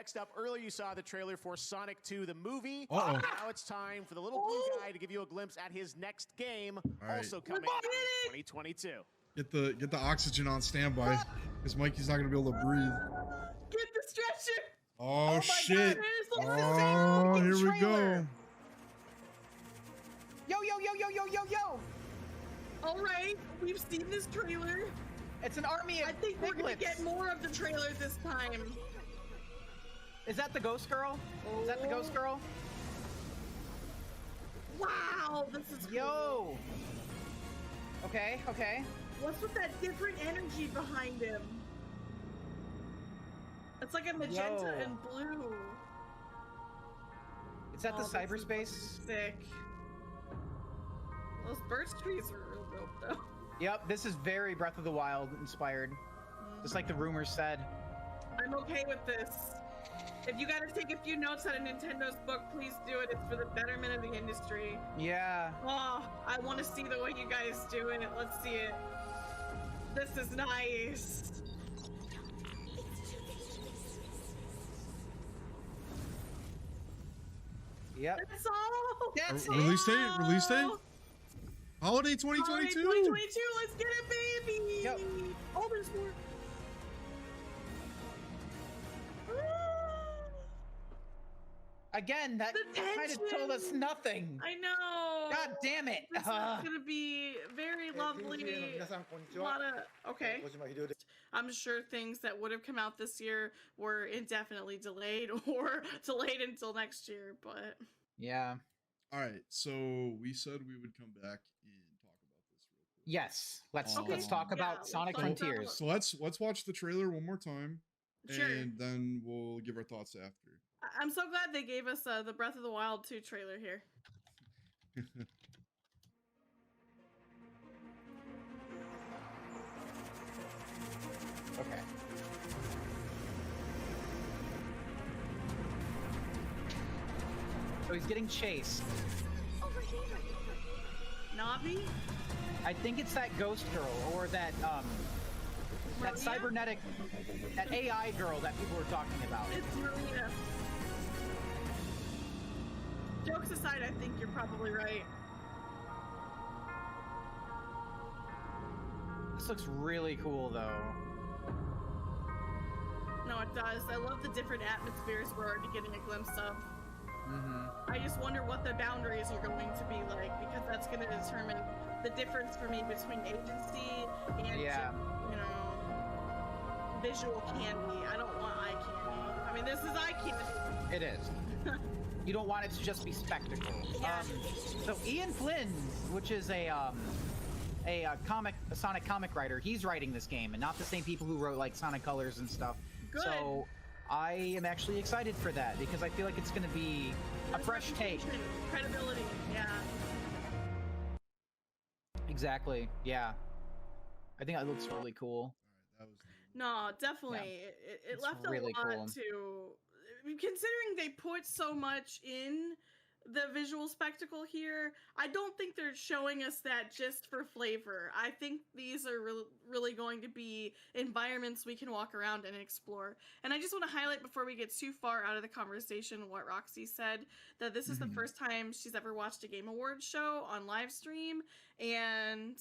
Next up, earlier you saw the trailer for Sonic 2, the movie. Uh-oh. Now it's time for the little blue guy to give you a glimpse at his next game, right. also coming in 2022. Get the oxygen on standby, because Mikey's not gonna be able to breathe. Get the stretcher. Oh, my shit! God, Oh, here we trailer. go. Yo, yo, yo, yo, yo, yo, yo! All right, we've seen this trailer. It's an army of I think we're gonna piglets. get more of the trailer this time. Is that the ghost girl? Is that the ghost girl? Wow, this is cool. Yo! Okay, okay. What's with that different energy behind him? It's like a magenta Yo. and blue. Is that the Oh, this is cyberspace? Sick. Those birch trees are real dope, though. Yep, this is very Breath of the Wild inspired. Just like the rumors said. I'm okay with this. If you gotta take a few notes out of Nintendo's book, please do it. It's for the betterment of the industry. Yeah. Oh, I want to see the way you guys do it. Let's see it. This is nice. Yep. That's all. That's Release date? Release date? Holiday 2022. Holiday 2022. Let's get it, baby. Yep. Oh, there's more. Again, that The kind of told us tension. nothing. I know. God damn it. This is gonna be very lovely. A lot of okay. I'm sure things that would have come out this year were indefinitely delayed or delayed until next year, but Yeah. All right, so we said we would come back and talk about this real quick. Yes. Let's Okay. talk Yeah, about let's Sonic talk about- Frontiers. So let's watch the trailer one more time, Sure. and then we'll give our thoughts after. I'm so glad they gave us the Breath of the Wild 2 trailer here. Okay. So he's getting chased. Navi? I think it's that ghost girl or that that Maria? cybernetic, that AI girl that people were talking about. It's Maria. Jokes aside, I think you're probably right. This looks really cool though. No, it does. I love the different atmospheres we're already getting a glimpse of. Mm-hmm. I just wonder what the boundaries are going to be like, because that's going to determine the difference for me between agency and Yeah. you know, visual candy. I don't want eye candy. I mean, this is eye candy. It is. You don't want it to just be spectacle. Yeah. So Ian Flynn, which is a Sonic comic writer, he's writing this game, and not the same people who wrote like Sonic Colors and stuff. Good. So I am actually excited for that because I feel like it's going to be a fresh take. Reputation, credibility. Yeah. Exactly. Yeah. I think that looks really cool. All right, that was. No, definitely. It It's left really a lot cool. to, considering they put so much in the visual spectacle here. I don't think they're showing us that just for flavor. I think these are really going to be environments we can walk around and explore. And I just want to highlight before we get too far out of the conversation what Roxy said, that this is the first time she's ever watched a Game Awards show on live stream, and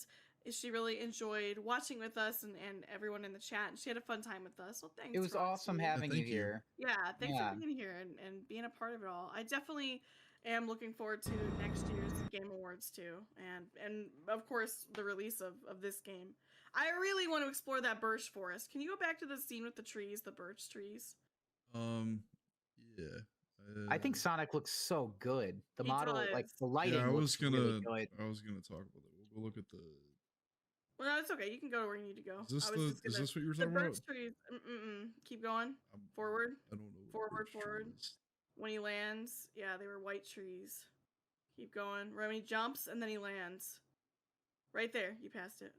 she really enjoyed watching with us and everyone in the chat, and she had a fun time with us. So thanks. It was awesome Roxy. having you thank you. here. Yeah, thanks Yeah. for being here and being a part of it all. I definitely am looking forward to next year's Game Awards too, and of course the release of this game. I really want to explore that birch forest. Can you go back to the scene with the trees, the birch trees? Yeah. I think Sonic looks so good. The He model, like does. the lighting, Yeah, I was looks gonna. really good. I was gonna talk about it. We'll go look at the. Well, no, it's okay. You can go to where you need to go. Is this I was the? just Is gonna- this what you were the talking about? birch trees? Keep going. Forward. I don't know. what Forward, birch tree forward. is. When he lands, yeah, they were white trees. Keep going. When he jumps and then he lands. Right there, you passed it.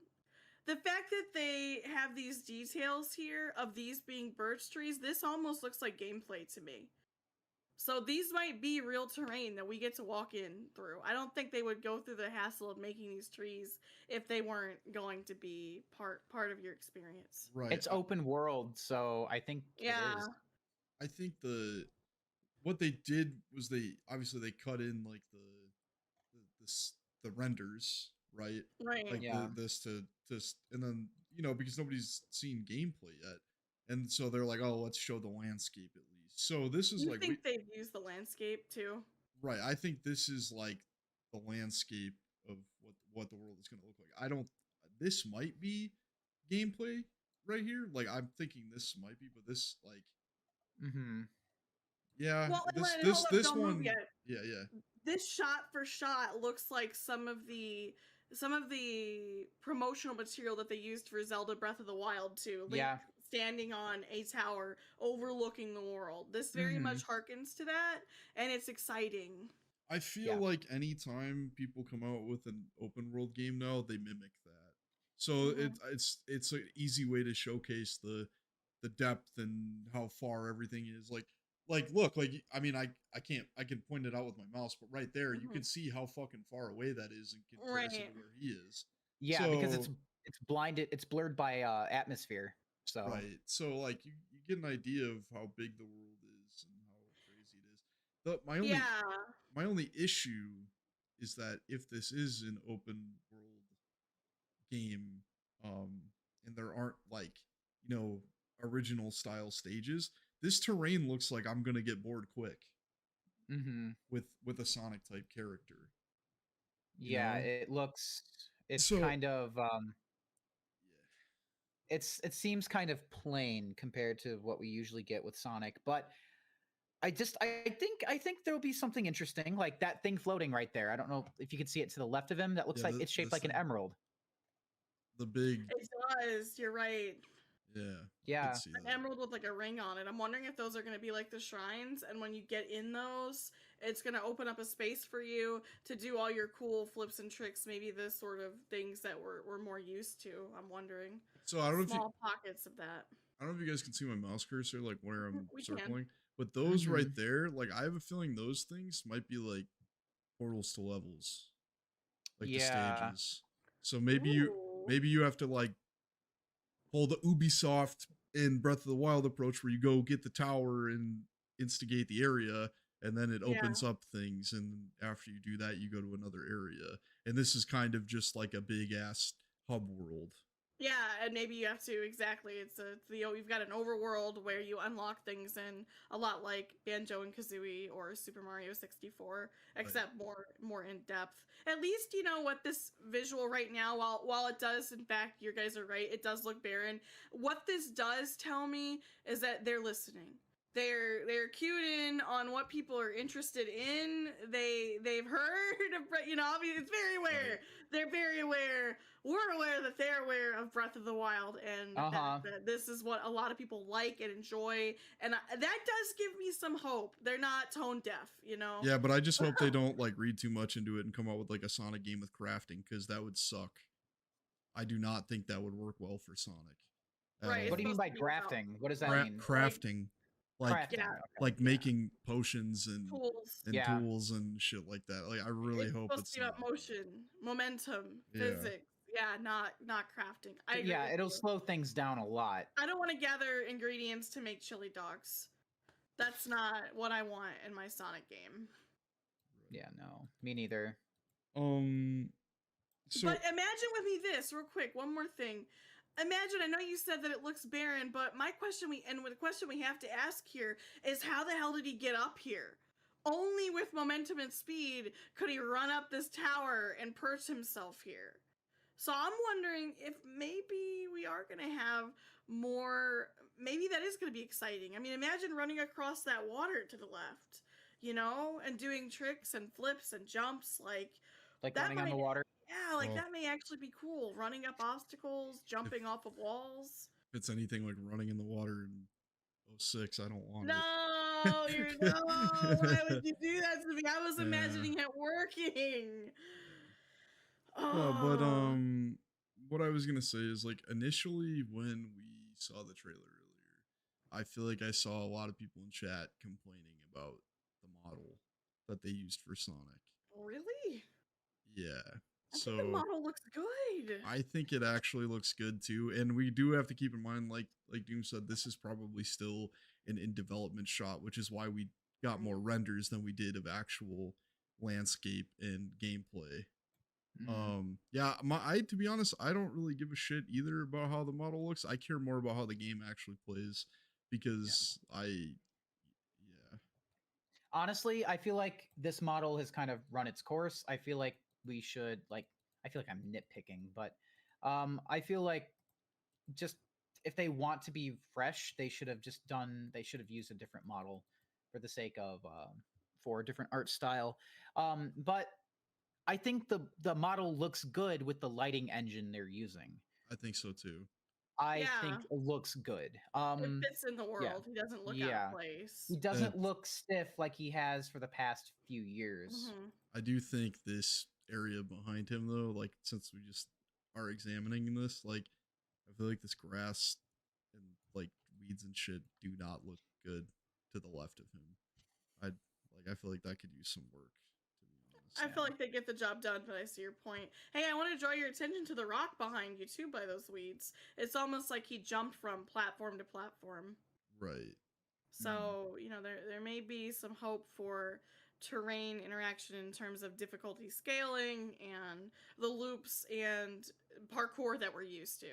The fact that they have these details here of these being birch trees, this almost looks like gameplay to me. So these might be real terrain that we get to walk in through. I don't think they would go through the hassle of making these trees if they weren't going to be part of your experience. Right. It's open world, so I think Yeah. it is. I think what they did was they cut in like the renders, right? Right. Like Yeah. this to and then because nobody's seen gameplay yet, and so they're like, oh, let's show the landscape at least. So this is You like think they've used the landscape too? right. I think this is like the landscape of what the world is going to look like. I don't. This might be gameplay right here. Like I'm thinking this might be, but this like Mm-hmm. yeah, Well, and hold up, this don't move one yet. yeah. This shot for shot looks like some of the promotional material that they used for Zelda Breath of the Wild too. Link Yeah. standing on a tower overlooking the world. This very Mhm. much harkens to that, and it's exciting. I feel Yeah. like anytime people come out with an open world game now, they mimic that. So Mhm. it's an easy way to showcase the depth and how far everything is. Like look, like I mean I can point it out with my mouse, but right there you Mhm. can see how fucking far away that is in comparison Right. to where he is. Yeah, because So it's blinded, it's blurred by atmosphere. So right. So like you get an idea of how big the world is and how crazy it is. Yeah. My only issue is that if this is an open world game, um, and there aren't like, you know, original style stages, this terrain looks like I'm gonna get bored quick hmm with a Sonic type character, you yeah, know? it looks, it's So kind of it seems kind of plain compared to what we usually get with Sonic, but I think there'll be something interesting, like that thing floating right there. I don't know if you can see it to the left of him. That looks yeah, like it's shaped this like an thing, emerald. the big It does. You're right. yeah, I could Yeah. see An that. emerald with like a ring on it. I'm wondering if those are going to be like the shrines, and when you get in those, it's going to open up a space for you to do all your cool flips and tricks. Maybe the sort of things that we're more used to. I'm wondering. So I don't know if you Small pockets of that. I don't know if you guys can see my mouse cursor, like where I'm We can. circling, but those right hmm there, like I have a feeling those things might be like portals to levels, like the Yeah. stages. So Ooh. maybe you have to like pull the Ubisoft in Breath of the Wild approach, where you go get the tower and instigate the area, and then it Yeah. opens up things, and after you do that, you go to another area. And this is kind of just like a big ass hub world. Yeah, and maybe you have to exactly. You've got an overworld where you unlock things in a lot like Banjo and Kazooie or Super Mario 64, Right. except more in depth. At least you know what this visual right now. While it does, in fact, you guys are right. It does look barren. What this does tell me is that they're listening. They're cued in on what people are interested in. They've heard of obviously it's very aware. Right. They're very aware. We're aware that they're aware of Breath of the Wild and Uh-huh. that this is what a lot of people like and enjoy, and that does give me some hope. They're not tone deaf, you know. Yeah, but I just hope they don't like read too much into it and come out with like a Sonic game with crafting, because that would suck. I do not think that would work well for Sonic at Right, What it's do you mean all. supposed by to be about grafting? What does that mean? Crafting, like Crafting. yeah, Okay. like Yeah. making potions tools. and Yeah. tools and shit like that. Like I really It's hope supposed it's to be not. about motion, momentum, Yeah. physics. Yeah, not crafting. I agree Yeah, with it'll you. slow things down a lot. I don't want to gather ingredients to make chili dogs. That's not what I want in my Sonic game. Yeah, no. Me neither. So But imagine with me this real quick. One more thing. Imagine. I know you said that it looks barren, but my question the question we have to ask here is how the hell did he get up here? Only with momentum and speed could he run up this tower and perch himself here. So I'm wondering if maybe we are going to have more. Maybe that is going to be exciting. I mean, imagine running across that water to the left, and doing tricks and flips and jumps like Like that running on might. the water. Yeah, like well, that may actually be cool. Running up obstacles, if jumping off of walls. if it's anything like running in the water in '06, I don't want No, it. no. Why would you do that to me? I was Yeah. imagining it working. No, but Oh, what I was gonna say is like initially when we saw the trailer earlier, I feel like I saw a lot of people in chat complaining about the model that they used for Sonic. really? Yeah. I think the So model looks good. I think it actually looks good too. And we do have to keep in mind, like Doom said, this is probably still an in development shot, which is why we got more renders than we did of actual landscape and gameplay. Yeah, I to be honest, I don't really give a shit either about how the model looks. I care more about how the game actually plays because yeah. Honestly, I feel like this model has kind of run its course. I feel like we should I feel like I'm nitpicking, but I feel like just if they want to be fresh, they should have used a different model for the sake of for a different art style. But I think the model looks good with the lighting engine they're using. I think so too. I think Yeah. it looks good. It fits in the Yeah. world. He doesn't look out Yeah. of place. He doesn't That look stiff like he has for the past few years. Mhm. I do think this area behind him though, like since we just are examining this, like I feel like this grass and like weeds and shit do not look good to the left of him. I feel like that could use some work, to be honest. I feel like they get the job done, but I see your point. Hey, I want to draw your attention to the rock behind you too by those weeds. It's almost like he jumped from platform to platform. Right. So, you know, there may be some hope for terrain interaction in terms of difficulty scaling and the loops and parkour that we're used to.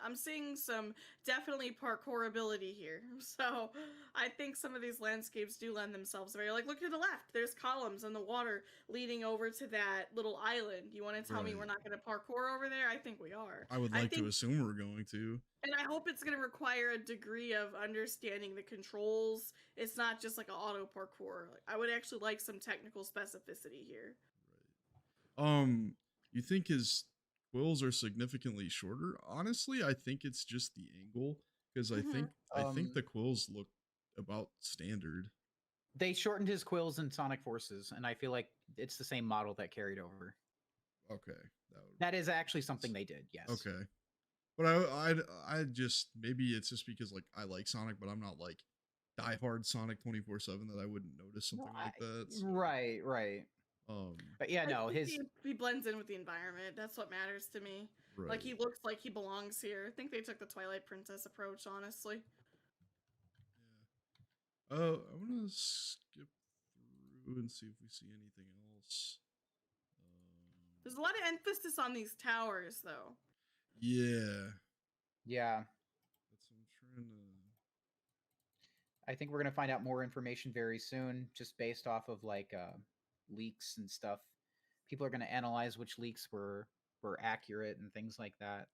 I'm seeing some definitely parkour ability here. So I think some of these landscapes do lend themselves very, like, look to the left, there's columns in the water leading over to that little island. You want to tell me Right. we're not going to parkour over there? I think we are. I would like to assume we're going to. And I hope it's going to require a degree of understanding the controls. It's not just like an auto parkour. Like, I would actually like some technical specificity here. Right. You think his quills are significantly shorter? Honestly, I think it's just the angle because I think the quills look about standard. They shortened his quills in Sonic Forces, and I feel like it's the same model that carried over. Okay. That is actually something they did, yes. Okay. But I just maybe it's just because like I like Sonic, but I'm not like diehard Sonic 24/7 that I wouldn't notice something like that. So, Right. But yeah, no, I think his he blends in with the environment. That's what matters to me. right. Like, he looks like he belongs here. I think they took the Twilight Princess approach, honestly. Yeah. I want to skip through and see if we see anything else. There's a lot of emphasis on these towers, though. Yeah. That's what I'm trying to. I think we're gonna find out more information very soon, just based off of like leaks and stuff. People are gonna analyze which leaks were accurate and things like that.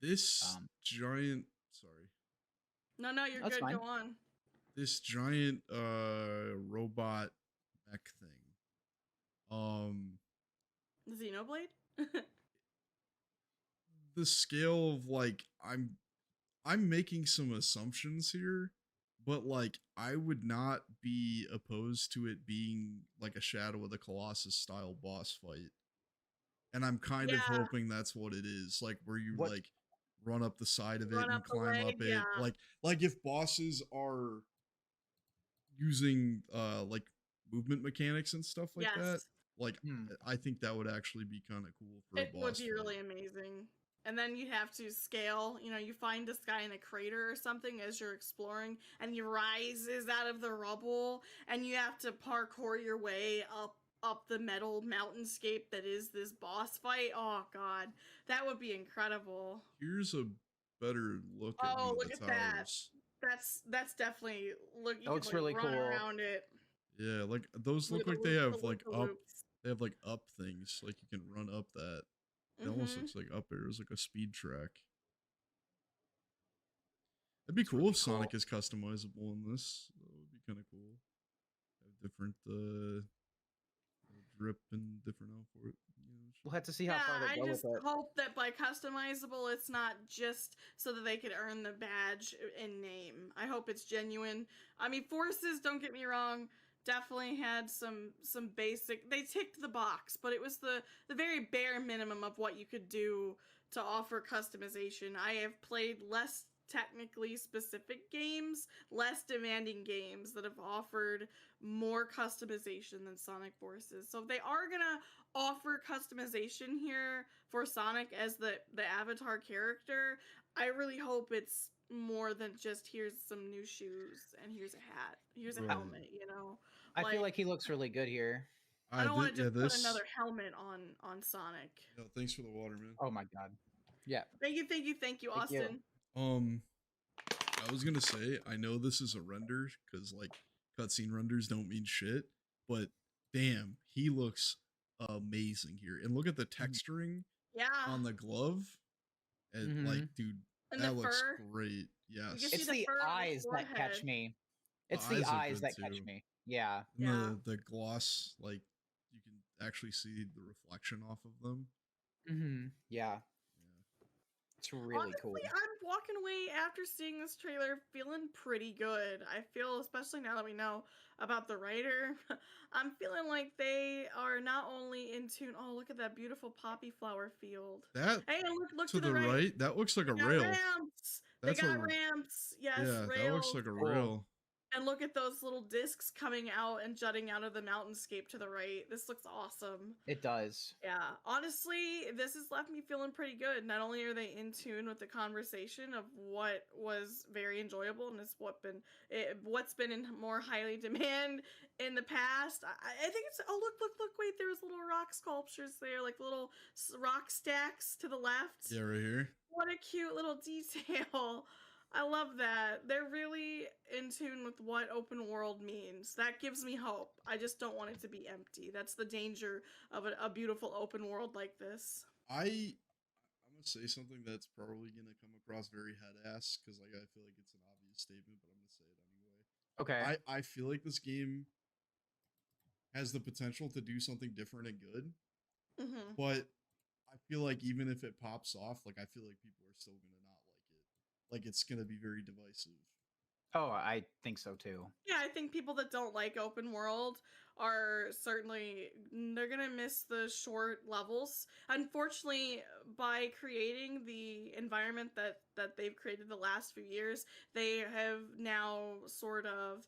This giant. Sorry. No, you're That's good. fine. Go on. This giant robot mech thing. The Xenoblade? The scale of like I'm making some assumptions here, but like I would not be opposed to it being like a Shadow of the Colossus style boss fight. And I'm kind of hoping that's what it is, like where you like run up the side of it and climb up it. Like if bosses are using like movement mechanics and stuff like that, like I think that would actually be kind of cool for a boss. It would be really amazing. And then you have to scale, you know, you find this guy in a crater or something as you're exploring, and he rises out of the rubble, and you have to parkour your way up the metal mountainscape that is this boss fight. Oh god, that would be incredible. Here's a better look at one of the towers. That's definitely That looks really cool. Around it. Yeah, like those look like they have like up. They have like up things, like you can run up that. It almost looks like up arrows, like a speed track. It'd be cool if Sonic is customizable in this. That would be kind of cool. Have different drip and different outfit. We'll have to see how far they go with it. I just hope that by customizable, it's not just so that they could earn the badge in name. I hope it's genuine. I mean, Forces, don't get me wrong, definitely had some basic, they ticked the box, but it was the very bare minimum of what you could do to offer customization. I have played less technically specific games, less demanding games that have offered more customization than Sonic Forces. So if they are gonna offer customization here for Sonic as the avatar character, I really hope it's more than just here's some new shoes and here's a hat, here's a Right. helmet. You know, I feel like he looks really good here. I don't want to yeah, just put this. another helmet on Sonic. No, thanks for the water, man. Oh my god. Yeah. Thank you, thank you, thank you, Thank you. Austin. I was gonna say, I know this is a render because like cutscene renders don't mean shit, but damn, he looks amazing here. And look at the texturing Yeah, on the glove, and like, dude, and that the looks fur. great. Yes, You see It's the the fur on the eyes that catch forehead. me. The It's the eyes are eyes good that catch too. me. Yeah. And Yeah. the gloss, like you can actually see the reflection off of them. Yeah. Yeah. It's really Honestly, cool. I'm walking away after seeing this trailer feeling pretty good. I feel, especially now that we know about the writer, I'm feeling like they are not only in tune. Oh, look at that beautiful poppy flower field. That Hey, look to the right, that looks like They a got rail. ramps. That's they got a ramps. Yes, yeah, rails. that looks like a Cool. rail. And look at those little discs coming out and jutting out of the mountainscape to the right. This looks awesome. It does. Yeah, honestly, this has left me feeling pretty good. Not only are they in tune with the conversation of what was very enjoyable and is what's been in more highly demand in the past. I think it's look wait, there was little rock sculptures there, like little rock stacks to the left. Yeah, right here. What a cute little detail. I love that. They're really in tune with what open world means. That gives me hope. I just don't want it to be empty. That's the danger of a beautiful open world like this. I'm gonna say something that's probably gonna come across very head ass because like I feel like it's an obvious statement, but I'm gonna say it anyway. Okay. I feel like this game has the potential to do something different and good, Mm-hmm. but I feel like even if it pops off, like I feel like people are still gonna not like it. Like it's gonna be very divisive. Oh, I think so too. Yeah, I think people that don't like open world are certainly they're gonna miss the short levels. Unfortunately, by creating the environment that they've created the last few years, they have now sort of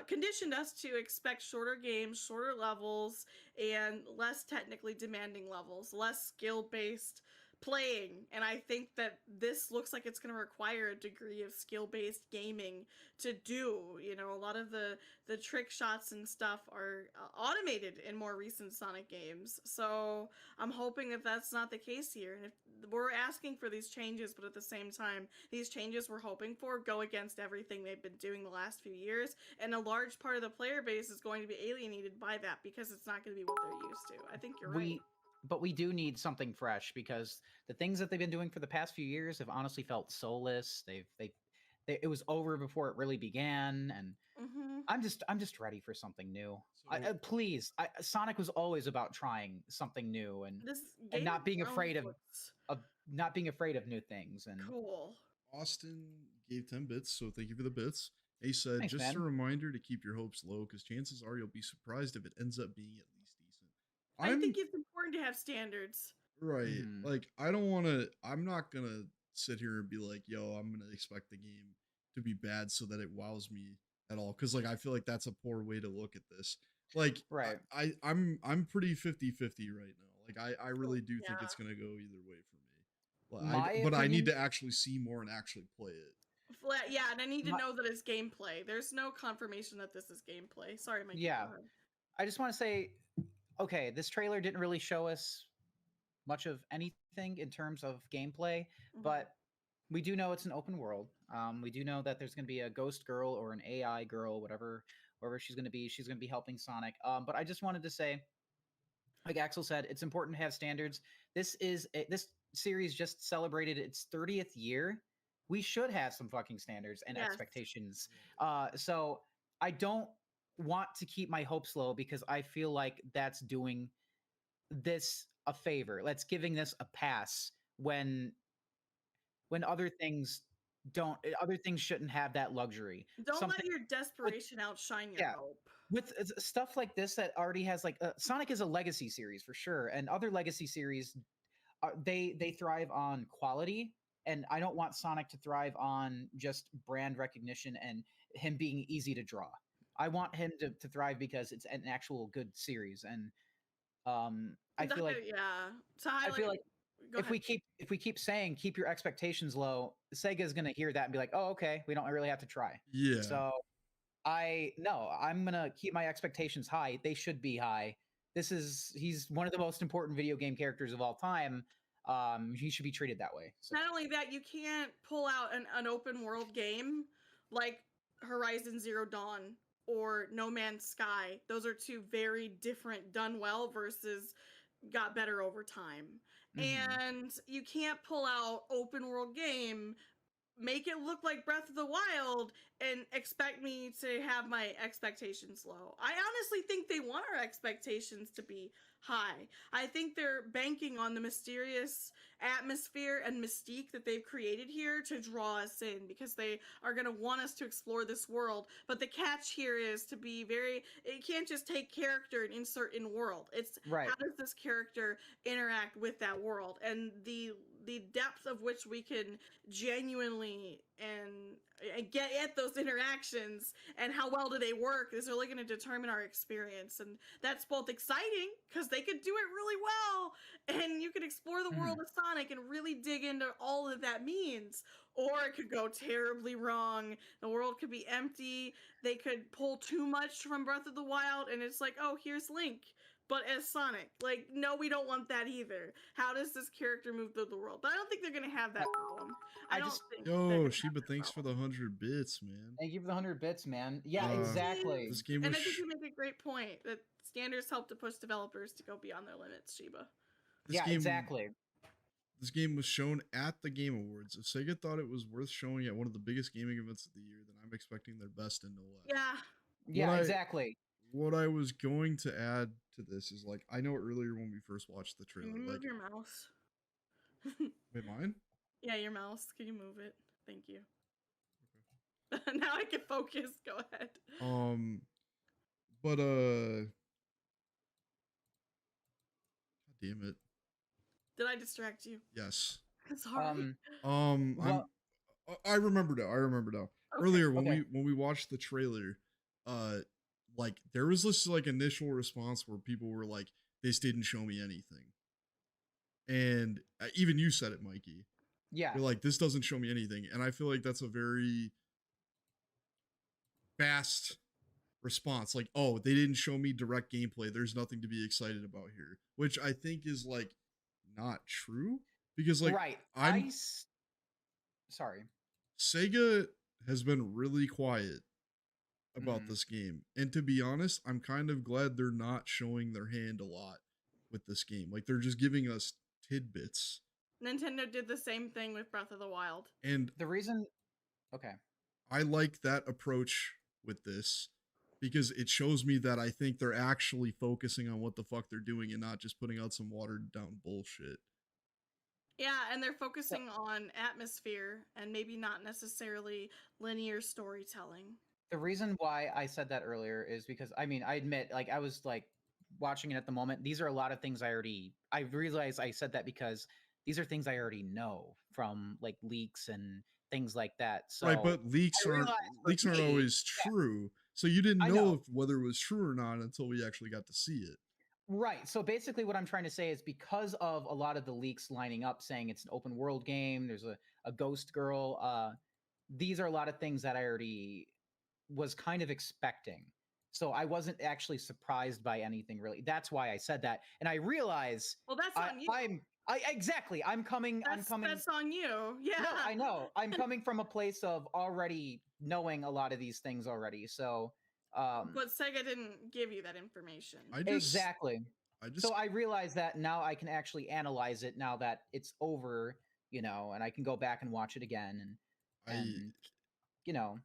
conditioned us to expect shorter games, shorter levels, and less technically demanding levels, less skill based playing. And I think that this looks like it's going to require a degree of skill based gaming to do. You know, a lot of the trick shots and stuff are automated in more recent Sonic games. So I'm hoping that that's not the case here. And if we're asking for these changes, but at the same time, these changes we're hoping for go against everything they've been doing the last few years, and a large part of the player base is going to be alienated by that because it's not going to be what they're used to. I think you're right. But we do need something fresh because the things that they've been doing for the past few years have honestly felt soulless. It was over before it really began, and Mm-hmm. I'm just ready for something new. So Please, Sonic was always about trying something new and This and Game not of being Thrones afraid of looks not being afraid of new things. And cool. Austin gave 10 bits, so thank you for the bits. He said, Thanks, just a man. reminder to keep your hopes low, because chances are you'll be surprised if it ends up being at least decent. I think it's important to have standards. right. Mhm. Like, I'm not gonna sit here and be like, yo, I'm gonna expect the game to be bad so that it wows me at all. Because, like, I feel like that's a poor way to look at this. Like, Right. I'm pretty 50-50 right now. Like, I really do think Yeah. it's gonna go either way for me. Well, My but I need opinion- to actually see more and actually play it. Yeah, and I need to My- know that it's gameplay. There's no confirmation that this is gameplay. Sorry, Mike. Yeah. I just want to say, okay, this trailer didn't really show us much of anything in terms of gameplay, but we do know it's an open world. We do know that there's going to be a ghost girl or an AI girl, whatever she's going to be. She's going to be helping Sonic. But I just wanted to say, like Axel said, it's important to have standards. This series just celebrated its 30th year. We should have some fucking standards and Yes. expectations. So I don't want to keep my hopes low because I feel like that's doing this a favor. Let's giving this a pass when other things shouldn't have that luxury. Don't let Something your desperation outshine your yeah. hope. with stuff like this that already has like Sonic is a legacy series for sure, and other legacy series they thrive on quality, and I don't want Sonic to thrive on just brand recognition and him being easy to draw. I want him to thrive because it's an actual good series, and I feel like Yeah. To I highlight feel like Go ahead. if we keep saying keep your expectations low, Sega's gonna hear that and be like, oh, okay, we don't really have to try. Yeah. So I'm gonna keep my expectations high. They should be high. He's one of the most important video game characters of all time. He should be treated that way. So. Not only that, you can't pull out an open world game like Horizon Zero Dawn or No Man's Sky. Those are two very different, done well versus got better over time. And you can't pull out open world game, make it look like Breath of the Wild, and expect me to have my expectations low. I honestly think they want our expectations to be high. I think they're banking on the mysterious atmosphere and mystique that they've created here to draw us in, because they are going to want us to explore this world. But the catch here is to be it can't just take character and insert in world. It's right. How does this character interact with that world, and the depth of which we can genuinely and get at those interactions, and how well do they work is really going to determine our experience. And that's both exciting because they could do it really well and you could explore the world of Sonic and really dig into all that means, or it could go terribly wrong. The world could be empty, they could pull too much from Breath of the Wild, and it's like, oh, here's Link but as Sonic. Like, no, we don't want that either. How does this character move through the world? But I don't think they're going to have that problem. I don't think. Yo, Sheba, thanks for the 100 bits, man. Thank you for the 100 bits, man. Yeah, exactly. This game and was I think you make a great point that standards help to push developers to go beyond their limits, Sheba. Exactly. This game was shown at the Game Awards. If Sega thought it was worth showing at one of the biggest gaming events of the year, then I'm expecting their best and no less. Yeah. Exactly. What I was going to add to this is, like, I know earlier when we first watched the trailer, Can you move like, your mouse? wait, mine? Yeah, your mouse. Can you move it? Thank you. Okay. Now I can focus. Go ahead. But God damn it. Did I distract you? Yes. Sorry. I remember now. Okay. Earlier when we watched the trailer, like there was this like initial response where people were like, "This didn't show me anything," and even you said it, Mikey. Yeah, you're like, "This doesn't show me anything," and I feel like that's a very fast response. Like, "Oh, they didn't show me direct gameplay. There's nothing to be excited about here," which I think is like not true, because like sorry, Sega has been really quiet about this game, and to be honest, I'm kind of glad they're not showing their hand a lot with this game. Like, they're just giving us tidbits. Nintendo did the same thing with Breath of the Wild. And the reason I like that approach with this, because it shows me that I think they're actually focusing on what the fuck they're doing and not just putting out some watered down bullshit. Yeah, and they're focusing on atmosphere and maybe not necessarily linear storytelling. The reason why I said that earlier is because, I mean, I admit, like, I was like watching it at the moment. These are a lot of things I realized I said that because these are things I already know from like leaks and things like that. So right, but leaks aren't always true. So you didn't know whether it was true or not until we actually got to see it. Right. So basically what I'm trying to say is, because of a lot of the leaks lining up saying it's an open world game, there's a ghost girl, these are a lot of things that I already was kind of expecting. So I wasn't actually surprised by anything really. That's why I said that. And I realize, well, that's on you. Exactly. I'm coming. That's on you. Yeah. No, I know. I'm coming from a place of already knowing a lot of these things already. So but Sega didn't give you that information. Exactly. So I realize that now I can actually analyze it now that it's over, you know, and I can go back and watch it again and you know,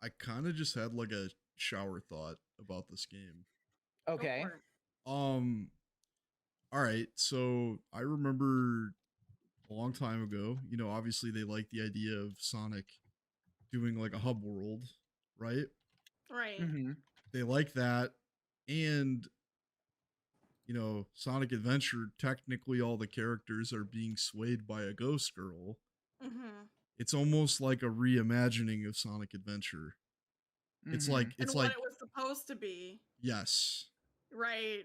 I kind of just had like a shower thought about this game. Okay. All right. So I remember a long time ago, you know, obviously they like the idea of Sonic doing like a hub world, right? Right. Mm-hmm. They like that. And, you know, Sonic Adventure, technically all the characters are being swayed by a ghost girl. Mm-hmm. It's almost like a reimagining of Sonic Adventure. It's like what it was supposed to be. Yes. Right.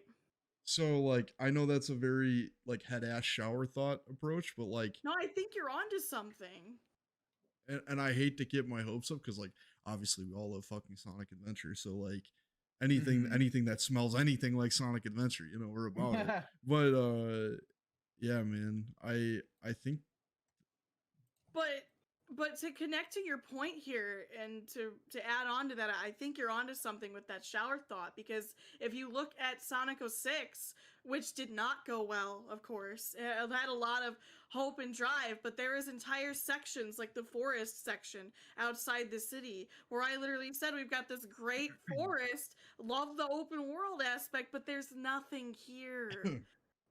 So like I know that's a very like head ass shower thought approach, but like No, I think you're onto something. and I hate to get my hopes up because like obviously we all love fucking Sonic Adventure, so like anything that smells anything like Sonic Adventure, you know, we're about it. But yeah, man, I think But to connect to your point here and to add on to that, I think you're onto something with that shower thought, because if you look at Sonic 06, which did not go well, of course, it had a lot of hope and drive, but there is entire sections like the forest section outside the city where I literally said we've got this great forest, love the open world aspect, but there's nothing here.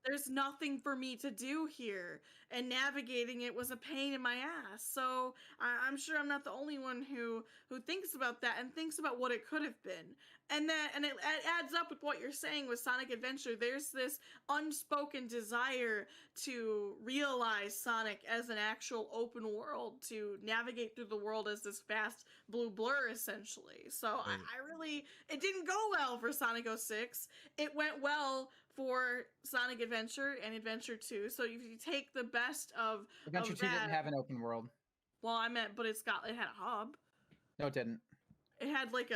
There's nothing for me to do here, and navigating it was a pain in my ass. So I'm sure I'm not the only one who thinks about that and thinks about what it could have been. And it adds up with what you're saying with Sonic Adventure. There's this unspoken desire to realize Sonic as an actual open world, to navigate through the world as this vast blue blur, essentially. So I really, it didn't go well for Sonic 06. It went well for Sonic Adventure and Adventure 2. So if you take the best of Adventure 2 that, didn't have an open world. well, I meant, but it had a hub. No, it didn't. It had like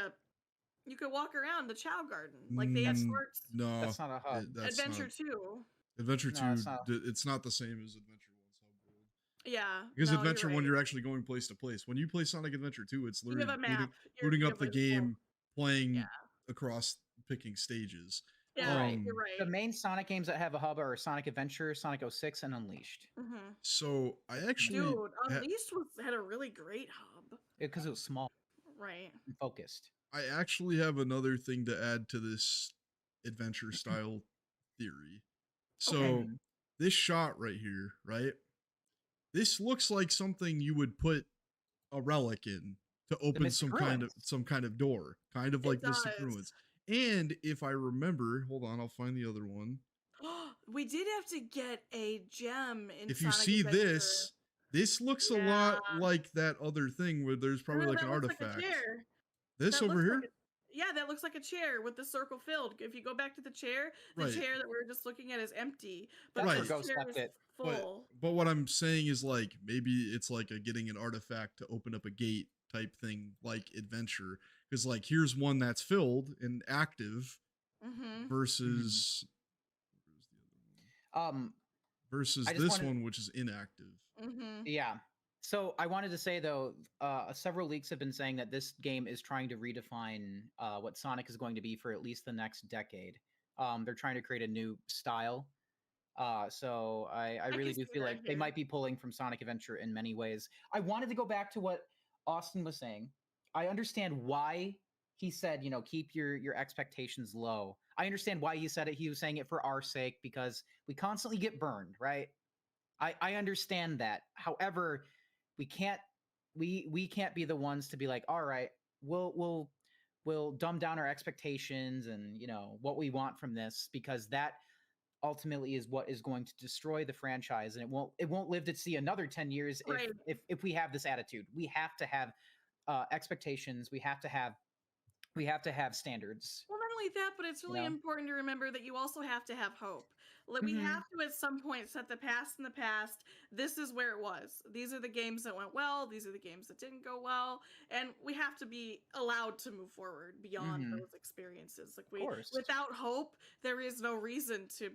you could walk around the Chow Garden. Like they had sorts. no, That's not a hub. Adventure 2. Adventure No, 2 it's not. it's not the same as Adventure 1's hub world. Yeah. Because no, Adventure you're 1 right. you're actually going place to place. When you play Sonic Adventure 2, it's You literally have a map. booting You up have the a full- game, playing Yeah. across picking stages. Yeah, you're right. The main Sonic games that have a hub are Sonic Adventure, Sonic 06, and Unleashed. Mm-hmm. So I actually Dude, Unleashed had a really great hub. Because it was small Right. and focused. I actually have another thing to add to this adventure style theory. So Okay. this shot right here, right? This looks like something you would put a relic in to open Mystic some kind of door, kind of It like Mystic does. Ruins. And if I remember, hold on, I'll find the other one. We did have to get a gem in If you Sonic see Adventure. this looks a lot like that other thing where there's probably No, like that an looks artifact. Like a chair. This That over looks here? like yeah, that looks like a chair with the circle filled. If you go back to the chair Right. that we were just looking at is empty, but Right. this Ghost chair left is it. full. But what I'm saying is like maybe it's like a getting an artifact to open up a gate type thing like adventure, because like here's one that's filled and active Mm-hmm. versus versus I just this wanted- one which is inactive. Mm-hmm. Yeah. So I wanted to say though, several leaks have been saying that this game is trying to redefine what Sonic is going to be for at least the next decade. They're trying to create a new style. So I really can do see feel that like they here. might be pulling from Sonic Adventure in many ways. I wanted to go back to what Austin was saying. I understand why he said, you know, keep your expectations low. I understand why he said it. He was saying it for our sake because we constantly get burned, right? I understand that. However, we can't be the ones to be like, all right, we'll dumb down our expectations and, you know, what we want from this, because that ultimately is what is going to destroy the franchise, and it won't live to see another 10 years Right. if we have this attitude. We have to have expectations. We have to have standards. Well, not only that, but it's really know? important to remember that you also have to have hope. Like we have to at some point set the past in the past. This is where it was. These are the games that went well. These are the games that didn't go well, and we have to be allowed to move forward beyond those experiences. Like without hope, there is no reason to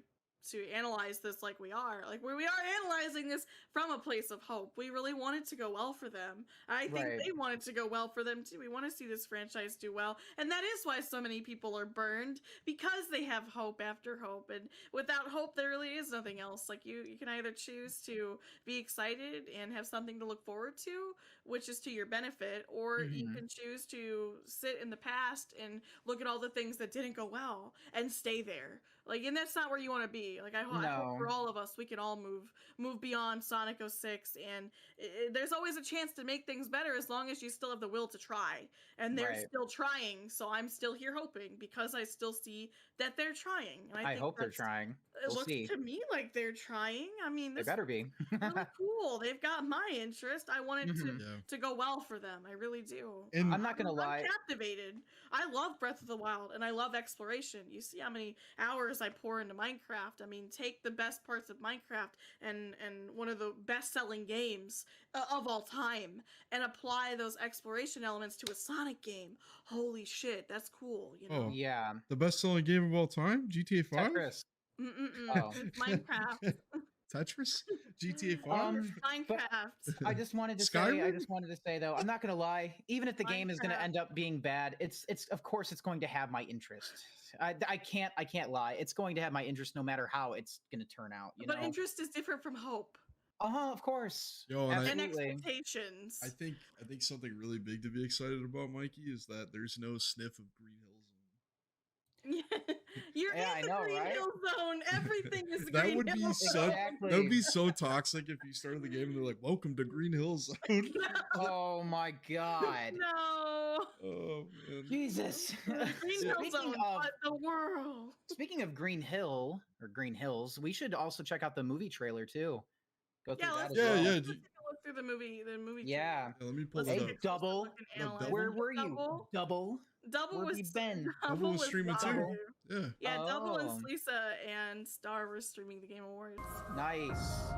analyze this like we are. Like we are analyzing this from a place of hope. We really want it to go well for them. I think Right. they want it to go well for them too. We want to see this franchise do well. And that is why so many people are burned, because they have hope after hope. And without hope, there really is nothing else. Like you can either choose to be excited and have something to look forward to, which is to your benefit, or you can choose to sit in the past and look at all the things that didn't go well and stay there. Like, and that's not where you want to be. be. Like I hope for No. all of us, we can all move beyond Sonic 06, and there's always a chance to make things better as long as you still have the will to try. And they're Right. still trying, so I'm still here hoping because I still see that they're trying. And I think hope they're that's- trying. It We'll looks see. to me like they're trying. I mean, They this better be. really cool. They've got my interest. I want it Mhm. Yeah. to go well for them. I really do. And- I'm not gonna lie. I'm captivated. I love Breath of the Wild and I love exploration. You see how many hours I pour into Minecraft. I mean, take the best parts of Minecraft and one of the best-selling games of all time and apply those exploration elements to a Sonic game. Holy shit, that's cool, you know. Oh. Yeah. The best-selling game of all time, GTA 5. Tetris. Oh. It's Minecraft. Tetris, GTA 5. Minecraft. I just wanted to say though, I'm not gonna lie. Even if the game is gonna Minecraft. end up being bad, it's of course it's going to have my interest. I can't lie. It's going to have my interest no matter how it's gonna turn out. You But know. interest is different from hope Of course. Yo, and and Absolutely. expectations. I think something really big to be excited about, Mikey, is that there's no sniff of Green Hill Zone. You're Yeah, I in the know, Green right? Hill Zone. Everything is That Green would be Hill so- Zone. Exactly. That would be so toxic if you started the game and they're like, "Welcome to Green Hill Zone." Oh my god. No. Oh man. Jesus. Green Hill Zone, but the world. Speaking of Green Hill or Green Hills, we should also check out the movie trailer too. Go through Yeah, that let's as Yeah, well. yeah. let's take a look through the movie. Yeah. Yeah, let me pull Let's that take up. a closer Double. look and No, analyze Double? Where it. were you? Double? Double Where have was you been? Double was streaming too. live. Yeah. Yeah, Double and Oh. Lisa and Star were streaming the Game Awards. Nice.